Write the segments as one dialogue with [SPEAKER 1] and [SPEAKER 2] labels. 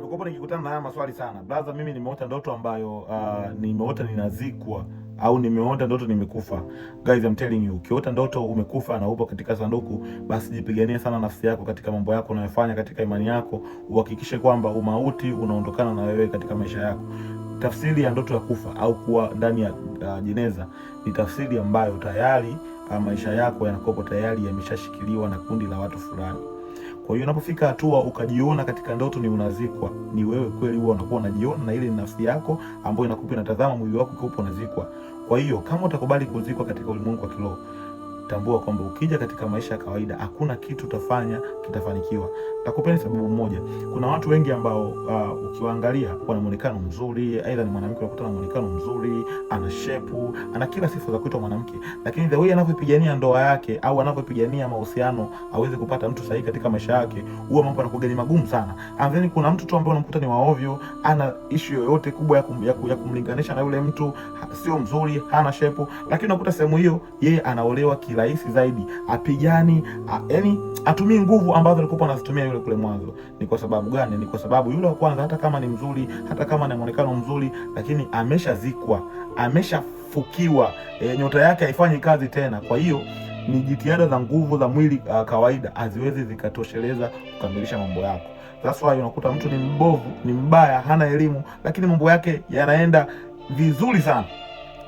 [SPEAKER 1] nimekuwa nikikutana na haya maswali sana. Brother, mimi nimeota ndoto ambayo nimeota ninazikwa au nimeota ndoto nimekufa. Guys, I'm telling you, ukiota ndoto umekufa na upo katika sanduku, basi jipiganie sana nafsi yako katika mambo yako unayofanya, katika imani yako, uhakikishe kwamba umauti unaondokana na wewe katika maisha yako. Tafsiri ya ndoto ya kufa au kuwa ndani ya jeneza ni tafsiri ambayo tayari maisha yako yanakopo tayari yameshashikiliwa na kundi la watu fulani. Kwa hiyo unapofika hatua ukajiona katika ndoto ni unazikwa, ni wewe kweli huwa unakuwa unajiona, na ile ni nafsi yako ambayo inakupa inatazama mwili wako ukiwa unazikwa. Kwa hiyo kama utakubali kuzikwa katika ulimwengu wa kiroho, tambua kwamba ukija katika maisha ya kawaida hakuna kitu utafanya kitafanikiwa. Takupeni sababu moja. Kuna watu wengi ambao ukiwaangalia wana muonekano mzuri, aidha ni mwanamke unakuta na muonekano mzuri, ana shepu, ana kila sifa za kuitwa mwanamke, lakini the way anavyopigania ndoa yake au anavyopigania mahusiano aweze kupata mtu sahihi katika maisha yake, huwa mambo yanakuwa ni magumu sana. And then kuna mtu tu ambaye unamkuta ni waovyo, ana issue yoyote kubwa ya kumlinganisha na yule mtu, sio mzuri, hana shepu, lakini unakuta sehemu hiyo yeye anaolewa kirahisi zaidi, apigani, yani atumii nguvu ambazo alikuwa anazitumia yule kule mwanzo. Ni kwa sababu gani? Ni kwa sababu yule wa kwanza hata kama ni mzuri, hata kama ni muonekano mzuri, lakini ameshazikwa, ameshafukiwa, nyota yake haifanyi kazi tena. Kwa hiyo ni jitihada za nguvu za mwili kawaida haziwezi zikatosheleza kukamilisha mambo yako. That's why unakuta mtu ni mbovu, ni mbaya, hana elimu, lakini mambo yake yanaenda vizuri sana.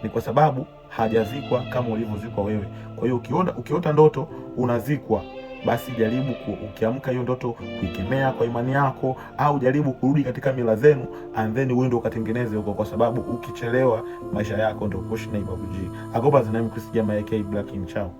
[SPEAKER 1] Ni kwa sababu hajazikwa kama ulivyozikwa wewe. Kwa hiyo ukiota ndoto unazikwa, basi jaribu ukiamka hiyo ndoto kuikemea kwa imani yako, au jaribu kurudi katika mila zenu, and then uende ukatengeneze huko, kwa sababu ukichelewa maisha yako ndio kushina ibabuji. Agoba zinamu Chris Jama AK Black in Chao.